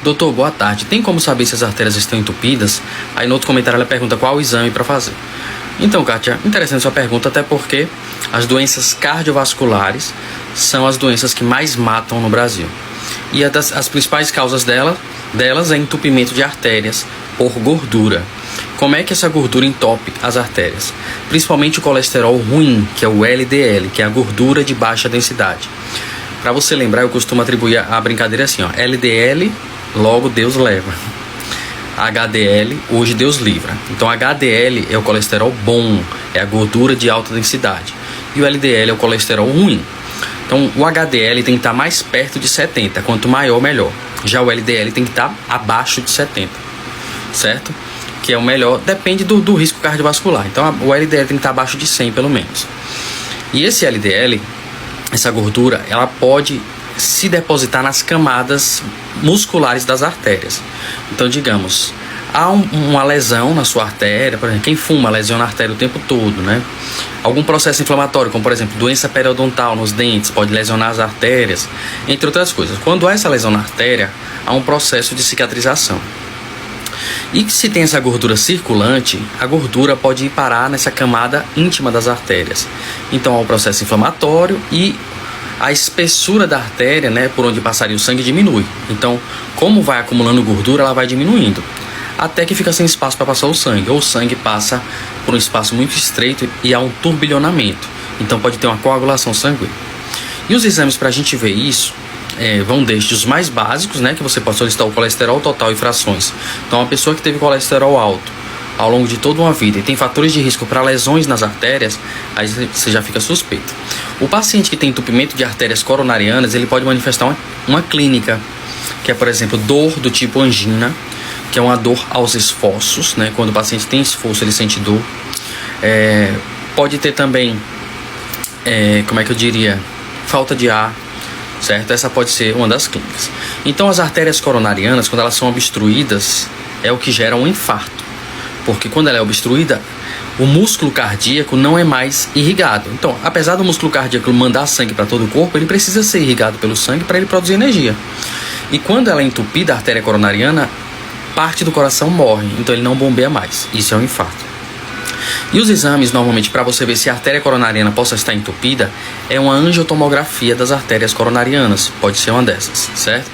Doutor, boa tarde. Tem como saber se as artérias estão entupidas? Aí no outro comentário ela pergunta qual o exame para fazer. Então, Kátia, interessante sua pergunta, até porque as doenças cardiovasculares são as doenças que mais matam no Brasil. E as principais causas delas é entupimento de artérias por gordura. Como é que essa gordura entope as artérias? Principalmente o colesterol ruim, que é o LDL, que é a gordura de baixa densidade. Para você lembrar, eu costumo atribuir a brincadeira assim, ó, LDL, logo Deus leva. HDL, hoje Deus livra. Então HDL é o colesterol bom, é a gordura de alta densidade. E o LDL é o colesterol ruim. Então o HDL tem que estar mais perto de 70, quanto maior, melhor. Já o LDL tem que estar abaixo de 70, certo? Que é o melhor, depende do risco cardiovascular. Então o LDL tem que estar abaixo de 100 pelo menos. E esse LDL, essa gordura, ela pode se depositar nas camadas musculares das artérias. Então, digamos, há uma lesão na sua artéria, por exemplo, quem fuma lesiona a artéria o tempo todo, né? Algum processo inflamatório, como por exemplo, doença periodontal nos dentes, pode lesionar as artérias, entre outras coisas. Quando há essa lesão na artéria, há um processo de cicatrização. E se tem essa gordura circulante, a gordura pode ir parar nessa camada íntima das artérias. Então há um processo inflamatório e a espessura da artéria, né, por onde passaria o sangue, diminui. Então, como vai acumulando gordura, ela vai diminuindo, até que fica sem espaço para passar o sangue. Ou o sangue passa por um espaço muito estreito e há um turbilhonamento. Então pode ter uma coagulação sanguínea. E os exames para a gente ver isso vão desde os mais básicos, né, que você pode solicitar o colesterol total e frações. Então, uma pessoa que teve colesterol alto ao longo de toda uma vida e tem fatores de risco para lesões nas artérias, aí você já fica suspeito. O paciente que tem entupimento de artérias coronarianas, ele pode manifestar uma clínica, que é, por exemplo, dor do tipo angina, que é uma dor aos esforços, né? Quando o paciente tem esforço, ele sente dor. Pode ter também, falta de ar, certo? Essa pode ser uma das clínicas. Então, as artérias coronarianas, quando elas são obstruídas, é o que gera um infarto. Porque quando ela é obstruída, o músculo cardíaco não é mais irrigado. Então, apesar do músculo cardíaco mandar sangue para todo o corpo, ele precisa ser irrigado pelo sangue para ele produzir energia. E quando ela é entupida, a artéria coronariana, parte do coração morre, então ele não bombeia mais. Isso é um infarto. E os exames, normalmente, para você ver se a artéria coronariana possa estar entupida, é uma angiotomografia das artérias coronarianas. Pode ser uma dessas, certo?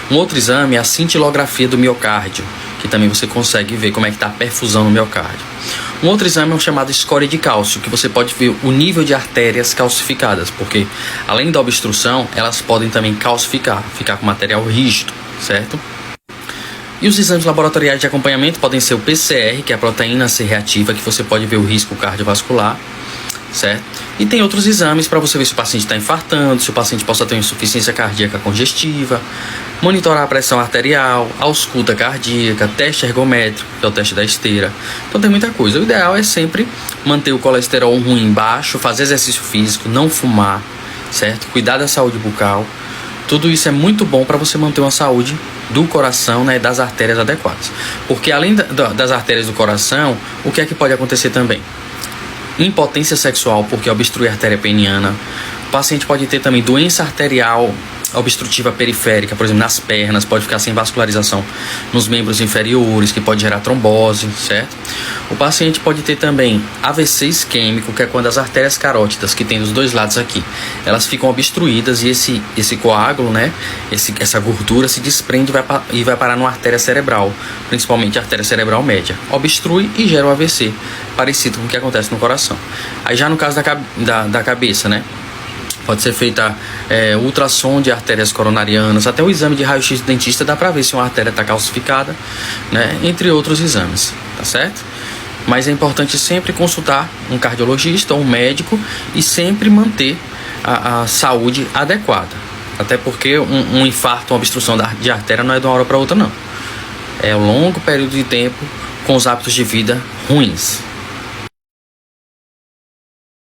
Um outro exame é a cintilografia do miocárdio, que também você consegue ver como é que está a perfusão no miocárdio. Um outro exame é o chamado score de cálcio, que você pode ver o nível de artérias calcificadas, porque além da obstrução, elas podem também calcificar, ficar com material rígido, certo? E os exames laboratoriais de acompanhamento podem ser o PCR, que é a proteína C reativa, que você pode ver o risco cardiovascular, certo? E tem outros exames para você ver se o paciente está infartando, se o paciente possa ter uma insuficiência cardíaca congestiva, monitorar a pressão arterial, ausculta cardíaca, teste ergométrico, que é o teste da esteira. Então tem muita coisa. O ideal é sempre manter o colesterol ruim baixo, fazer exercício físico, não fumar, certo? Cuidar da saúde bucal. Tudo isso é muito bom para você manter uma saúde do coração, né, das artérias adequadas. Porque além das artérias do coração, o que é que pode acontecer também? Impotência sexual, porque obstrui a artéria peniana. O paciente pode ter também doença arterial obstrutiva periférica, por exemplo, nas pernas, pode ficar sem vascularização nos membros inferiores, que pode gerar trombose, certo? O paciente pode ter também AVC isquêmico, que é quando as artérias carótidas, que tem dos dois lados aqui, elas ficam obstruídas e esse coágulo, né, essa gordura se desprende e vai parar numa artéria cerebral, principalmente a artéria cerebral média. Obstrui e gera o AVC, parecido com o que acontece no coração. Aí já no caso da cabeça, né, pode ser feita ultrassom de artérias coronarianas, até o exame de raio-x do dentista dá para ver se uma artéria está calcificada, né? Entre outros exames, tá certo? Mas é importante sempre consultar um cardiologista ou um médico e sempre manter a saúde adequada. Até porque um infarto, uma obstrução de artéria não é de uma hora para outra, não. É um longo período de tempo com os hábitos de vida ruins.